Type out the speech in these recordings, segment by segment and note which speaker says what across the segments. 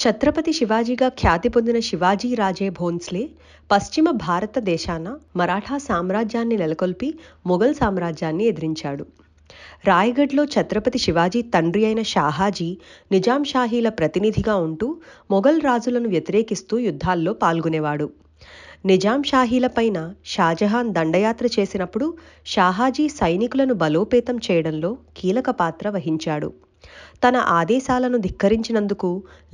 Speaker 1: ఛత్రపతి శివాజీగా ఖ్యాతి పొందిన శివాజీ రాజే భోన్స్లే పశ్చిమ భారతదేశాన మరాఠా సామ్రాజ్యాన్ని నెలకొల్పి మొఘల్ సామ్రాజ్యాన్ని ఎదిరించాడు. రాయ్గఢ్లో ఛత్రపతి శివాజీ తండ్రి అయిన షాహాజీ నిజాం షాహీల ప్రతినిధిగా ఉంటూ మొఘల్ రాజులను వ్యతిరేకిస్తూ యుద్ధాల్లో పాల్గొనేవాడు. నిజాం షాహీలపైన షాజహాన్ దండయాత్ర చేసినప్పుడు షాహాజీ సైనికులను బలోపేతం చేయడంలో కీలక పాత్ర వహించాడు. తన ఆదేశాలను ధిక్కరించినందుకు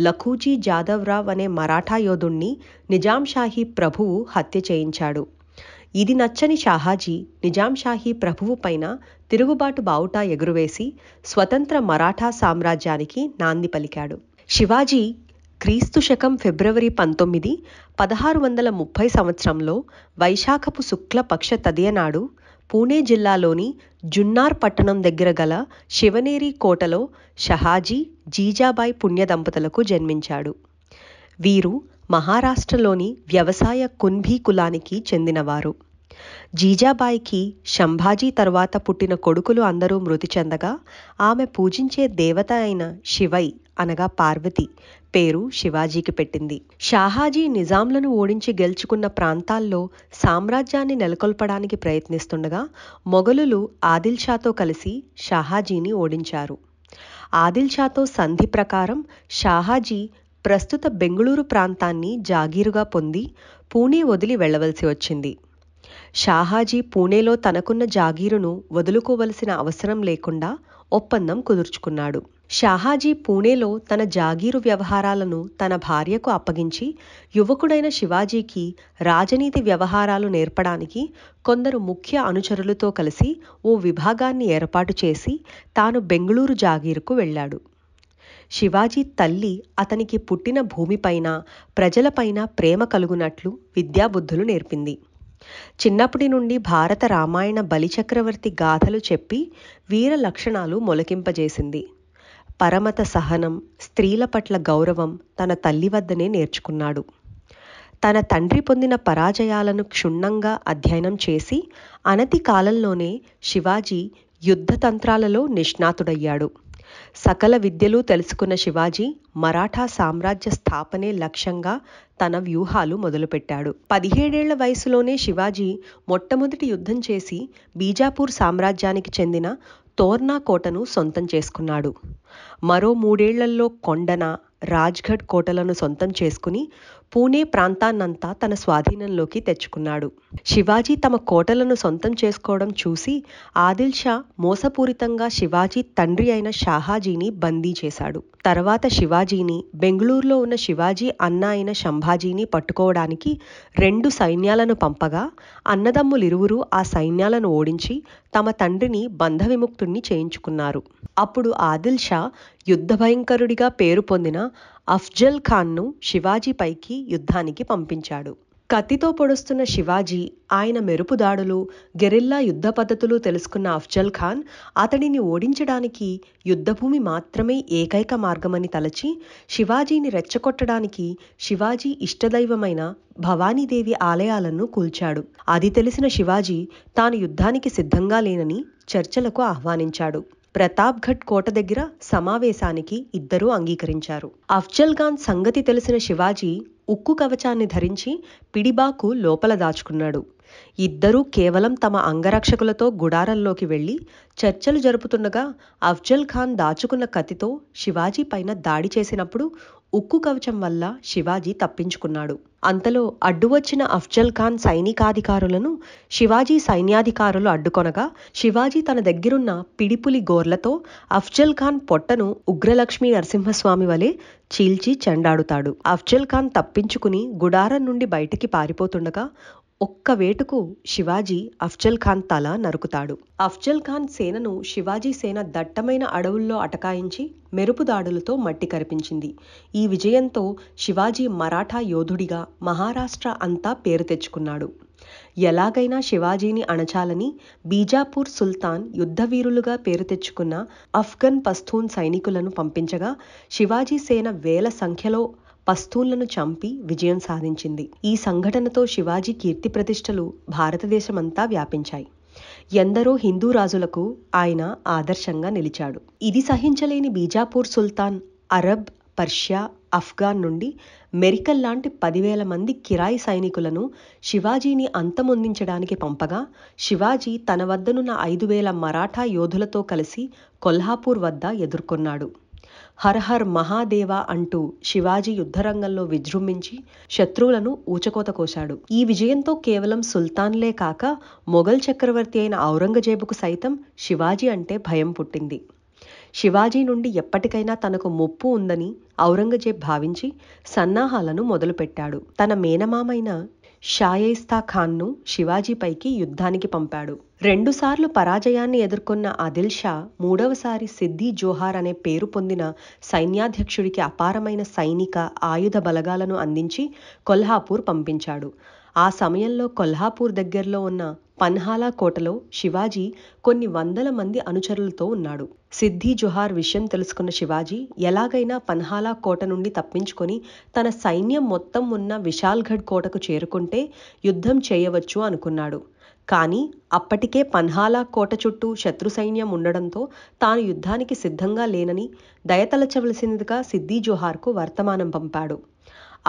Speaker 1: లఖూజీ జాదవ్రావ్ అనే మరాఠా యోధుణ్ణి నిజాం షాహీ ప్రభువు హత్య చేయించాడు. ఇది నచ్చని షాహాజీ నిజాం షాహీ ప్రభువు పైన తిరుగుబాటు బావుటా ఎగురువేసి స్వతంత్ర మరాఠా సామ్రాజ్యానికి నాంది పలికాడు. శివాజీ క్రీస్తు శకం ఫిబ్రవరి 19, 1630 సంవత్సరంలో వైశాఖపు శుక్ల పక్ష తదియనాడు పూణే జిల్లాలోని జున్నార్ పట్టణం దగ్గర గల శివనేరి కోటలో షహాజీ జీజాబాయి పుణ్య దంపతులకు జన్మించాడు. వీరు మహారాష్ట్రలోని వ్యవసాయ కున్భీ కులానికి చెందినవారు. జీజాబాయికి శంభాజీ తర్వాత పుట్టిన కొడుకులు అందరూ మృతి చెందగా ఆమె పూజించే దేవత అయిన శివై అనగా పార్వతి పేరు శివాజీకి పెట్టింది. షాహాజీ నిజాంలను ఓడించి గెలుచుకున్న ప్రాంతాల్లో సామ్రాజ్యాన్ని నెలకొల్పడానికి ప్రయత్నిస్తుండగా మొఘలులు ఆదిల్షాతో కలిసి షాహాజీని ఓడించారు. ఆదిల్షాతో సంధి ప్రకారం షాహాజీ ప్రస్తుత బెంగుళూరు ప్రాంతాన్ని జాగీరుగా పొంది పూణే వదిలి వెళ్లవలసి వచ్చింది. షాహాజీ పూణేలో తనకున్న జాగీరును వదులుకోవలసిన అవసరం లేకుండా ఒప్పందం కుదుర్చుకున్నాడు. షాహాజీ పూణేలో తన జాగీరు వ్యవహారాలను తన భార్యకు అప్పగించి యువకుడైన శివాజీకి రాజనీతి వ్యవహారాలు నేర్పడానికి కొందరు ముఖ్య అనుచరులతో కలిసి ఓ విభాగాన్ని ఏర్పాటు చేసి తాను బెంగుళూరు జాగీరుకు వెళ్ళాడు. శివాజీ తల్లి అతనికి పుట్టిన భూమిపైన ప్రజలపైన ప్రేమ కలుగునట్లు విద్యాబుద్ధులు నేర్పింది. చిన్నప్పటి నుండి భారత రామాయణ బలిచక్రవర్తి గాథలు చెప్పి వీర లక్షణాలు మొలకింపజేసింది. పరమత సహనం, స్త్రీల పట్ల గౌరవం తన తల్లి వద్దనే నేర్చుకున్నాడు. తన తండ్రి పొందిన పరాజయాలను క్షుణ్ణంగా అధ్యయనం చేసి అనతి కాలంలోనే శివాజీ యుద్ధతంత్రాలలో నిష్ణాతుడయ్యాడు. సకల విద్యలు తెలుసుకున్న శివాజీ మరాఠా సామ్రాజ్య స్థాపనే లక్ష్యంగా తన వ్యూహాలు మొదలుపెట్టాడు. 17 ఏళ్ల వయసులోనే శివాజీ మొట్టమొదటి యుద్ధం చేసి బీజాపూర్ సామ్రాజ్యానికి చెందిన తోర్నా కోటను సొంతం చేసుకున్నాడు. మరో 3 ఏళ్లలో కొండన, రాజ్గఢ్ కోటలను సొంతం చేసుకుని పూణే ప్రాంతాన్నంతా తన స్వాధీనంలోకి తెచ్చుకున్నాడు. శివాజీ తమ కోటలను సొంతం చేసుకోవడం చూసి ఆదిల్షా మోసపూరితంగా శివాజీ తండ్రి అయిన షాహాజీని బందీ చేశాడు. తర్వాత శివాజీని బెంగుళూరులో ఉన్న శివాజీ అన్న అయిన శంభాజీని పట్టుకోవడానికి 2 సైన్యాలను పంపగా అన్నదమ్ములిరువురు ఆ సైన్యాలను ఓడించి తమ తండ్రిని బంధ విముక్తుణ్ణి చేయించుకున్నారు. అప్పుడు ఆదిల్షా యుద్ధ భయంకరుడిగా పేరు పొందిన అఫ్జల్ ఖాన్ను శివాజీపైకి యుద్ధానికి పంపించాడు. కత్తితో పొడుస్తున్న శివాజీ, ఆయన మెరుపు దాడులు, గెరిల్లా యుద్ధ పద్ధతులు తెలుసుకున్న అఫ్జల్ ఖాన్ అతడిని ఓడించడానికి యుద్ధభూమి మాత్రమే ఏకైక మార్గమని తలచి శివాజీని రెచ్చగొట్టడానికి శివాజీ ఇష్టదైవమైన భవానీదేవి ఆలయాలను కూల్చాడు. అది తెలిసిన శివాజీ తాను యుద్ధానికి సిద్ధంగా లేనని చర్చలకు ఆహ్వానించాడు. ప్రతాప్గఢ్ కోట దగ్గర సమావేశానికి ఇద్దరూ అంగీకరించారు. అఫ్జల్ ఖాన్ సంగతి తెలిసిన శివాజీ ఉక్కు కవచాన్ని ధరించి పిడిబాకు లోపల దాచుకున్నాడు. ఇద్దరూ కేవలం తమ అంగరక్షకులతో గుడారంలోకి వెళ్లి చర్చలు జరుపుతుండగా అఫ్జల్ ఖాన్ దాచుకున్న కత్తితో శివాజీ పైన దాడి చేసినప్పుడు ఉక్కు కవచం వల్ల శివాజీ తప్పించుకున్నాడు. అంతలో అడ్డువచ్చిన అఫ్జల్ ఖాన్ సైనికాధికారులను శివాజీ సైన్యాధికారులు అడ్డుకొనగా శివాజీ తన దగ్గరున్న పిడిపులి గోర్లతో అఫ్జల్ ఖాన్ పొట్టను ఉగ్రలక్ష్మీ నరసింహస్వామి వలె చీల్చి చెండాడుతాడు. అఫ్జల్ ఖాన్ తప్పించుకుని గుడారం నుండి బయటికి పారిపోతుండగా ఒక్క వేటుకు శివాజీ అఫ్జల్ ఖాన్ తల నరుకుతాడు. అఫ్జల్ ఖాన్ సేనను శివాజీ సేన దట్టమైన అడవుల్లో అటకాయించి మెరుపు దాడులతో మట్టి కరిపించింది. ఈ విజయంతో శివాజీ మరాఠా యోధుడిగా మహారాష్ట్ర అంతా పేరు తెచ్చుకున్నాడు. ఎలాగైనా శివాజీని అణచాలని బీజాపూర్ సుల్తాన్ యుద్ధవీరులుగా పేరు తెచ్చుకున్న అఫ్ఘన్ పస్తూన్ సైనికులను పంపించగా శివాజీ సేన వేల సంఖ్యలో పస్తూన్లను చంపి విజయం సాధించింది. ఈ సంఘటనతో శివాజీ కీర్తి ప్రతిష్టలు భారతదేశమంతా వ్యాపించాయి. ఎందరో హిందూ రాజులకు ఆయన ఆదర్శంగా నిలిచాడు. ఇది సహించలేని బీజాపూర్ సుల్తాన్ అరబ్, పర్షియా, అఫ్ఘాన్ నుండి మెరికల్ లాంటి 10,000 మంది కిరాయి సైనికులను శివాజీని అంతమొందించడానికి పంపగా శివాజీ తన వద్దనున్న 5,000 మరాఠా యోధులతో కలిసి కొల్హాపూర్ వద్ద ఎదుర్కొన్నాడు. హర్ హర్ మహాదేవ అంటూ శివాజీ యుద్ధరంగంలో విజృంభించి శత్రువులను ఊచకోత కోశాడు. ఈ విజయంతో కేవలం సుల్తాన్లే కాక మొఘల్ చక్రవర్తి అయిన ఔరంగజేబుకు సైతం శివాజీ అంటే భయం పుట్టింది. శివాజీ నుండి ఎప్పటికైనా తనకు ముప్పు ఉందని ఔరంగజేబ్ భావించి సన్నాహాలను మొదలుపెట్టాడు. తన మేనమామైన షాయిస్తా ఖాన్ను శివాజీపైకి యుద్ధానికి పంపాడు. 2 సార్లు పరాజయాన్ని ఎదుర్కొన్న ఆదిల్ షా మూడవసారి సిద్ది జోహార్ అనే పేరు పొందిన సైన్యాధ్యక్షుడికి అపారమైన సైనిక ఆయుధ బలగాలను అందించి కొల్హాపూర్ పంపించాడు. ఆ సమయంలో కొల్హాపూర్ దగ్గరలో ఉన్న పన్హాలా కోటలో శివాజీ కొన్ని వందల మంది అనుచరులతో ఉన్నాడు. సిద్ది జోహార్ విషయం తెలుసుకున్న శివాజీ ఎలాగైనా పన్హాలా కోట నుండి తప్పించుకొని తన సైన్యం మొత్తం ఉన్న విశాల్గఢ్ కోటకు చేరుకుంటే యుద్ధం చేయవచ్చు అనుకున్నాడు. కానీ అప్పటికే పన్హాలా కోట చుట్టూ శత్రు సైన్యం ఉండడంతో తాను యుద్ధానికి సిద్ధంగా లేనని దయతలచవలసిందిగా సిద్ది జోహార్కు వర్తమానం పంపాడు.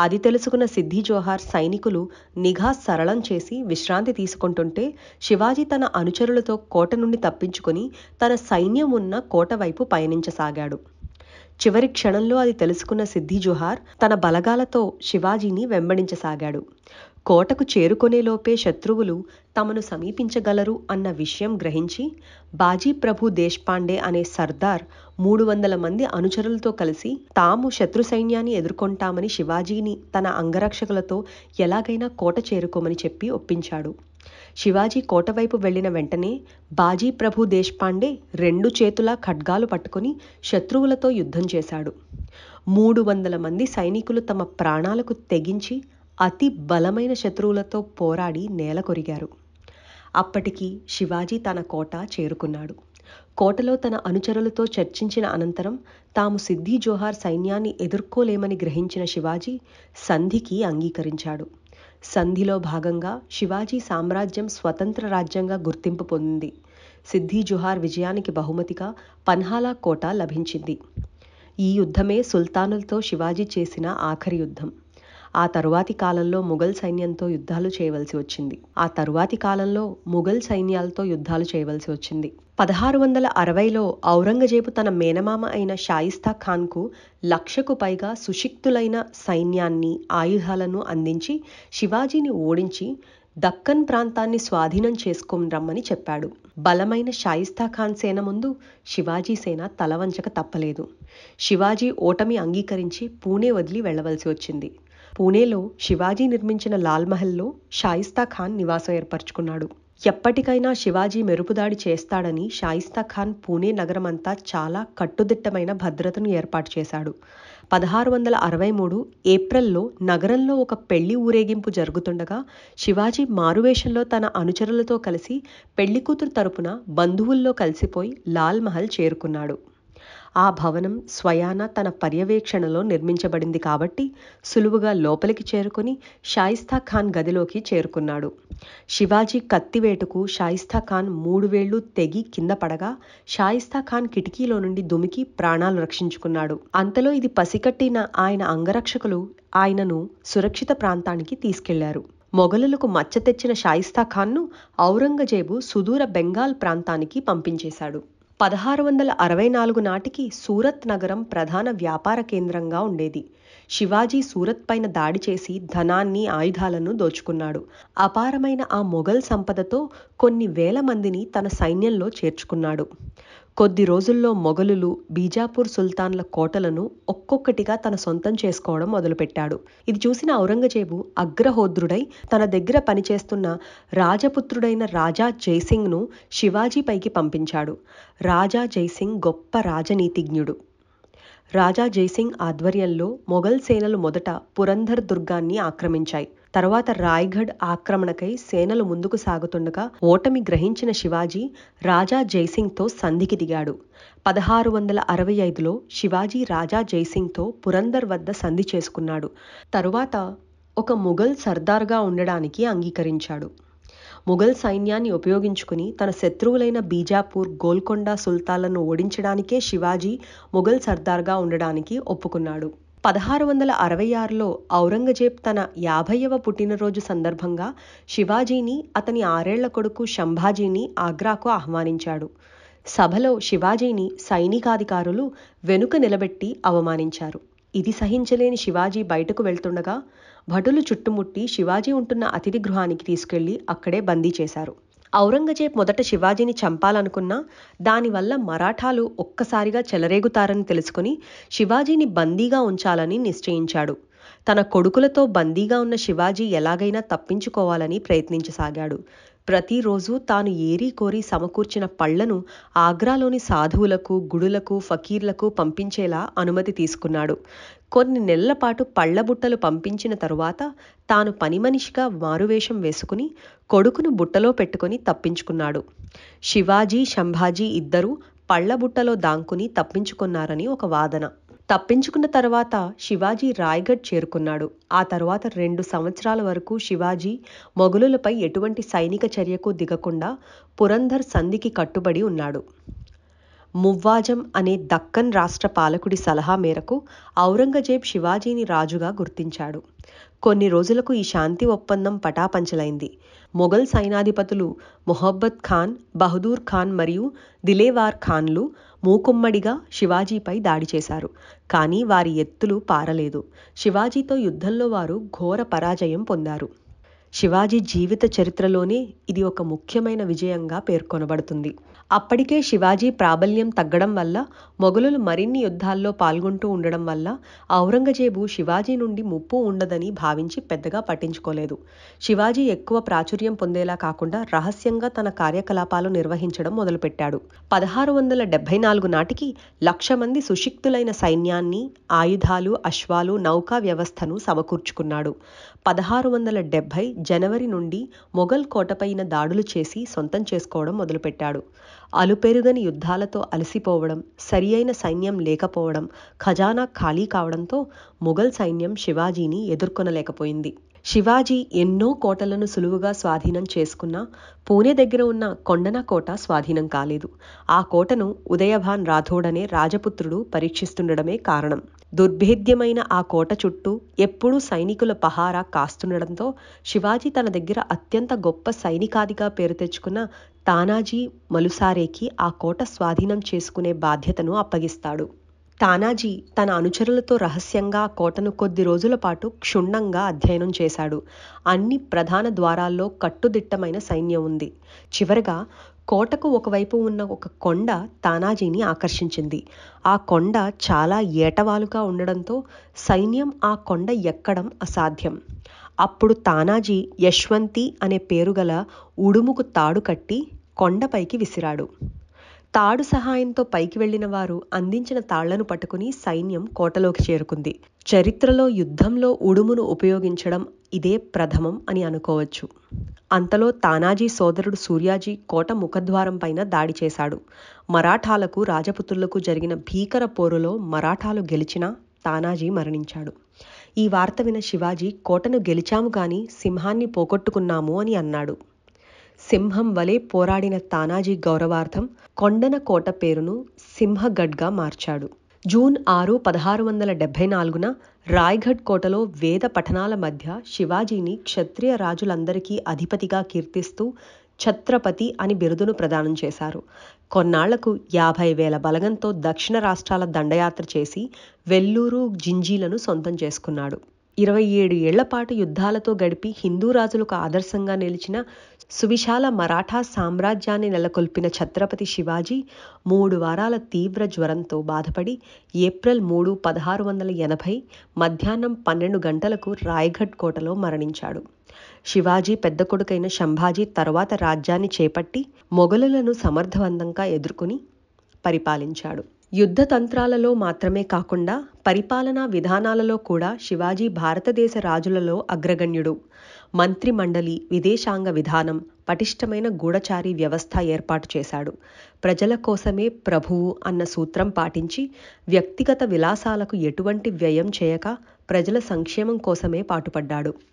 Speaker 1: అది తెలుసుకున్న సిద్ది జోహార్ సైనికులు నిఘా సరళం చేసి విశ్రాంతి తీసుకుంటుంటే శివాజీ తన అనుచరులతో కోట నుండి తప్పించుకొని తన సైన్యం ఉన్న కోట వైపు పయనించసాగాడు. చివరి క్షణంలో అది తెలుసుకున్న సిద్ది జోహార్ తన బలగాలతో శివాజీని వెంబడించసాగాడు. కోటకు చేరుకునేలోపే శత్రువులు తమను సమీపించగలరు అన్న విషయం గ్రహించి బాజీ ప్రభు దేశ్పాండే అనే సర్దార్ 300 మంది అనుచరులతో కలిసి తాము శత్రు సైన్యాన్ని ఎదుర్కొంటామని శివాజీని తన అంగరక్షకులతో ఎలాగైనా కోట చేరుకోమని చెప్పి ఒప్పించాడు. శివాజీ కోటవైపు వెళ్లిన వెంటనే బాజీ ప్రభు దేశ్పాండే 2 చేతులా ఖడ్గాలు పట్టుకుని శత్రువులతో యుద్ధం చేశాడు. 300 మంది సైనికులు తమ ప్రాణాలకు తెగించి అతి బలమైన శత్రువులతో పోరాడి నేలకొరిగారు. అప్పటికి శివాజీ తన కోట చేరుకున్నాడు. కోటలో తన అనుచరులతో చర్చించిన అనంతరం తాము సిద్ది జోహార్ సైన్యాన్ని ఎదుర్కోలేమని గ్రహించిన శివాజీ సంధికి అంగీకరించాడు. సంధిలో భాగంగా శివాజీ సామ్రాజ్యం స్వతంత్ర రాజ్యంగా గుర్తింపు పొందింది. సిద్ది జోహార్ విజయానికి బహుమతిగా పన్హాలా కోట లభించింది. ఈ యుద్ధమే సుల్తానులతో శివాజీ చేసిన ఆఖరి యుద్ధం. ఆ తరువాతి కాలంలో మొఘల్ సైన్యాలతో యుద్ధాలు చేయవలసి వచ్చింది. 1660లో ఔరంగజేబు తన మేనమామ అయిన షాయిస్తా ఖాన్కు 1,00,000కు పైగా సుశిక్తులైన సైన్యాన్ని ఆయుధాలను అందించి శివాజీని ఓడించి దక్కన్ ప్రాంతాన్ని స్వాధీనం చేసుకొని రమ్మని చెప్పాడు. బలమైన షాయిస్తా ఖాన్ సేన ముందు శివాజీ సేన తలవంచక తప్పలేదు. శివాజీ ఓటమి అంగీకరించి పూణే వదిలి వెళ్లవలసి వచ్చింది. పూణేలో శివాజీ నిర్మించిన లాల్ మహల్లో షాయిస్తా ఖాన్ నివాసం ఏర్పరచుకున్నాడు. ఎప్పటికైనా శివాజీ మెరుపుదాడి చేస్తాడని షాయిస్తా ఖాన్ పూణే నగరమంతా చాలా కట్టుదిట్టమైన భద్రతను ఏర్పాటు చేశాడు. 1663 ఏప్రిల్లో నగరంలో ఒక పెళ్లి ఊరేగింపు జరుగుతుండగా శివాజీ మారువేషంలో తన అనుచరులతో కలిసి పెళ్లికూతురు తరపున బంధువుల్లో కలిసిపోయి లాల్ మహల్ చేరుకున్నాడు. ఆ భవనం స్వయాన తన పర్యవేక్షణలో నిర్మించబడింది కాబట్టి సులువుగా లోపలికి చేరుకుని షాయిస్తా ఖాన్ గదిలోకి చేరుకున్నాడు. శివాజీ కత్తివేటుకు షాయిస్తా ఖాన్ 3 వేళ్లు తెగి కింద పడగా షాయిస్తా ఖాన్ కిటికీలో నుండి దుమికి ప్రాణాలు రక్షించుకున్నాడు. అంతలో ఇది పసికట్టిన ఆయన అంగరక్షకులు ఆయనను సురక్షిత ప్రాంతానికి తీసుకెళ్లారు. మొఘలులకు మచ్చ తెచ్చిన షాయిస్తా ఖాన్ను ఔరంగజేబు సుదూర బెంగాల్ ప్రాంతానికి పంపించేశాడు. 1664 నాటికి సూరత్ నగరం ప్రధాన వ్యాపార కేంద్రంగా ఉండేది. శివాజీ సూరత్ పైన దాడి చేసి ధనాన్ని ఆయుధాలను దోచుకున్నాడు. అపారమైన ఆ మొఘల్ సంపదతో కొన్ని వేల మందిని తన సైన్యంలో చేర్చుకున్నాడు. కొద్ది రోజుల్లో మొఘలులు బీజాపూర్ సుల్తాన్ల కోటలను ఒక్కొక్కటిగా తన సొంతం చేసుకోవడం మొదలుపెట్టాడు. ఇది చూసిన ఔరంగజేబు అగ్రహోద్రుడై తన దగ్గర పనిచేస్తున్న రాజపుత్రుడైన రాజా జైసింగ్ను శివాజీపైకి పంపించాడు. రాజా జైసింగ్ గొప్ప రాజనీతిజ్ఞుడు. రాజా జైసింగ్ ఆధ్వర్యంలో మొఘల్ సేనలు మొదట పురంధర్ దుర్గాన్ని ఆక్రమించాయి. తర్వాత రాయ్గఢ్ ఆక్రమణకై సేనలు ముందుకు సాగుతుండగా ఓటమి గ్రహించిన శివాజీ రాజా జైసింగ్తో సంధికి దిగాడు. 1665లో శివాజీ రాజా జైసింగ్తో పురంధర్ వద్ద సంధి చేసుకున్నాడు. తరువాత ఒక ముఘల్ సర్దార్గా ఉండడానికి అంగీకరించాడు. ముఘల్ సైన్యాన్ని ఉపయోగించుకుని తన శత్రువులైన బీజాపూర్, గోల్కొండ సుల్తాన్లను ఓడించడానికే శివాజీ ముఘల్ సర్దార్గా ఉండడానికి ఒప్పుకున్నాడు. 1666లో ఔరంగజేబ్ తన 50వ పుట్టినరోజు సందర్భంగా శివాజీని, అతని 6ఏళ్ల కొడుకు శంభాజీని ఆగ్రాకు ఆహ్వానించాడు. సభలో శివాజీని సైనికాధికారులు వెనుక నిలబెట్టి అవమానించారు. ఇది సహించలేని శివాజీ బయటకు వెళ్తుండగా భటులు చుట్టుముట్టి శివాజీ ఉంటున్న అతిథి గృహానికి తీసుకెళ్లి అక్కడే బందీ చేశారు. ఔరంగజేబ్ మొదట శివాజీని చంపాలనుకున్నా దానివల్ల మరాఠాలు ఒక్కసారిగా చెలరేగుతారని తెలుసుకుని శివాజీని బందీగా ఉంచాలని నిశ్చయించాడు. తన కొడుకులతో బందీగా ఉన్న శివాజీ ఎలాగైనా తప్పించుకోవాలని ప్రయత్నించసాగాడు. ప్రతిరోజు తాను ఏరి కోరి సమకూర్చిన పళ్లను ఆగ్రాలోని సాధువులకు, గుడులకు, ఫకీర్లకు పంపించేలా అనుమతి తీసుకున్నాడు. కొన్ని నెలల పాటు పళ్లబుట్టలు పంపించిన తరువాత తాను పనిమనిషిగా మారువేషం వేసుకుని కొడుకును బుట్టలో పెట్టుకుని తప్పించుకున్నాడు. శివాజీ, శంభాజీ ఇద్దరూ పళ్లబుట్టలో దాంకుని తప్పించుకున్నారని ఒక వాదన. తప్పించుకున్న తర్వాత శివాజీ రాయ్గఢ్ చేరుకున్నాడు. ఆ తర్వాత 2 సంవత్సరాల వరకు శివాజీ మొఘలులపై ఎటువంటి సైనిక చర్యకు దిగకుండా పురంధర్ సంధికి కట్టుబడి ఉన్నాడు. మువ్వాజం అనే దక్కన్ రాష్ట్ర పాలకుడి సలహా మేరకు ఔరంగజేబ్ శివాజీని రాజుగా గుర్తించాడు. కొన్ని రోజులకు ఈ శాంతి ఒప్పందం పటాపంచలైంది. మొఘల్ సైనాధిపతులు మొహబ్బత్ ఖాన్, బహదూర్ ఖాన్ మరియు దిలేవార్ ఖాన్లు మూకుమ్మడిగా శివాజీపై దాడి చేశారు. కానీ వారి ఎత్తులు పారలేదు. శివాజీతో యుద్ధంలో వారు ఘోర పరాజయం పొందారు. శివాజీ జీవిత చరిత్రలోనే ఇది ఒక ముఖ్యమైన విజయంగా పేర్కొనబడుతుంది. అప్పటికే శివాజీ ప్రాబల్యం తగ్గడం వల్ల, మొఘలులు మరిన్ని యుద్ధాల్లో పాల్గొంటూ ఉండడం వల్ల ఔరంగజేబు శివాజీ నుండి ముప్పు ఉండదని భావించి పెద్దగా పట్టించుకోలేదు. శివాజీ ఎక్కువ ప్రాచుర్యం పొందేలా కాకుండా రహస్యంగా తన కార్యకలాపాలు నిర్వహించడం మొదలుపెట్టాడు. 1674 నాటికి 1,00,000 మంది సుశిక్తులైన సైన్యాన్ని, ఆయుధాలు, అశ్వాలు, నౌకా వ్యవస్థను సమకూర్చుకున్నాడు. 1670 జనవరి నుండి మొఘల్ కోటపైన దాడులు చేసి సొంతం చేసుకోవడం మొదలుపెట్టాడు. అలుపెరుగని యుద్ధాలతో అలసిపోవడం, సరియైన సైన్యం లేకపోవడం, ఖజానా ఖాళీ కావడంతో మొఘల్ సైన్యం శివాజీని ఎదుర్కొనలేకపోయింది. శివాజీ ఎన్నో కోటలను సులువుగా స్వాధీనం చేసుకున్నా పూణె దగ్గర ఉన్న కొండన కోట స్వాధీనం కాలేదు. ఆ కోటను ఉదయభాన్ రాథోడ్ అనే రాజపుత్రుడు పరీక్షిస్తుండడమే కారణం. దుర్భేద్యమైన ఆ కోట చుట్టూ ఎప్పుడూ సైనికుల పహారా కాస్తుండడంతో శివాజీ తన దగ్గర అత్యంత గొప్ప సైనికాదిగా పేరు తెచ్చుకున్న తానాజీ మలుసారేకి ఆ కోట స్వాధీనం చేసుకునే బాధ్యతను అప్పగిస్తాడు. తానాజీ తన అనుచరులతో రహస్యంగా కోటను కొద్ది రోజుల పాటు క్షుణ్ణంగా అధ్యయనం చేశాడు. అన్ని ప్రధాన ద్వారాల్లో కట్టుదిట్టమైన సైన్యం ఉంది. చివరగా కోటకు ఒకవైపు ఉన్న ఒక కొండ తానాజీని ఆకర్షించింది. ఆ కొండ చాలా ఏటవాలుగా ఉండడంతో సైన్యం ఆ కొండ ఎక్కడం అసాధ్యం. అప్పుడు తానాజీ యశ్వంతి అనే పేరుగల ఉడుముకు తాడు కట్టి కొండపైకి విసిరాడు. తాడు సహాయంతో పైకి వెళ్లిన వారు అందించిన తాళ్లను పట్టుకుని సైన్యం కోటలోకి చేరుకుంది. చరిత్రలో యుద్ధంలో ఉడుమును ఉపయోగించడం ఇదే ప్రథమం అని అనుకోవచ్చు. అంతలో తానాజీ సోదరుడు సూర్యాజీ కోట ముఖద్వారం పైన దాడి చేశాడు. మరాఠాలకు, రాజపుత్రులకు జరిగిన భీకర పోరులో మరాఠాలు గెలిచినా తానాజీ మరణించాడు. ఈ వార్త విన శివాజీ కోటను గెలిచాము గాని సింహాన్ని పోగొట్టుకున్నాము అని అన్నాడు. సింహం వలె పోరాడిన తానాజీ గౌరవార్థం కొండన కోట పేరును సింహగఢ్గా మార్చాడు. జూన్ 6, 1674న రాయ్గఢ్ కోటలో వేద పఠనాల మధ్య శివాజీని క్షత్రియ రాజులందరికీ అధిపతిగా కీర్తిస్తూ ఛత్రపతి అని బిరుదును ప్రదానం చేశారు. కొన్నాళ్లకు 50,000 బలగంతో దక్షిణ రాష్ట్రాల దండయాత్ర చేసి వెల్లూరు, జింజీలను సొంతం చేసుకున్నాడు. 27 ఏళ్లపాటు యుద్ధాలతో గడిపి హిందూ రాజులకు ఆదర్శంగా నిలిచిన సువిశాల మరాఠా సామ్రాజ్యాన్ని నెలకొల్పిన ఛత్రపతి శివాజీ 3 వారాల తీవ్ర జ్వరంతో బాధపడి ఏప్రిల్ 3, 1680 మధ్యాహ్నం 12 గంటలకు రాయ్గఢ్ కోటలో మరణించాడు. శివాజీ పెద్ద కొడుకైన శంభాజీ తరువాత రాజ్యాన్ని చేపట్టి మొఘలులను సమర్థవంతంగా ఎదుర్కొని పరిపాలించాడు. యుద్ధ తంత్రాలలో మాత్రమే కాకుండా పరిపాలనా విధానాలలో కూడా శివాజీ భారతదేశ రాజులలో అగ్రగణ్యుడు. మంత్రి మండలి, విదేశాంగ విధానం, పటిష్టమైన గూఢచారి వ్యవస్థ ఏర్పాటు చేశాడు. ప్రజల కోసమే ప్రభువు అన్న సూత్రం పాటించి వ్యక్తిగత విలాసాలకు ఎటువంటి వ్యయం చేయక ప్రజల సంక్షేమం కోసమే పాటుపడ్డాడు.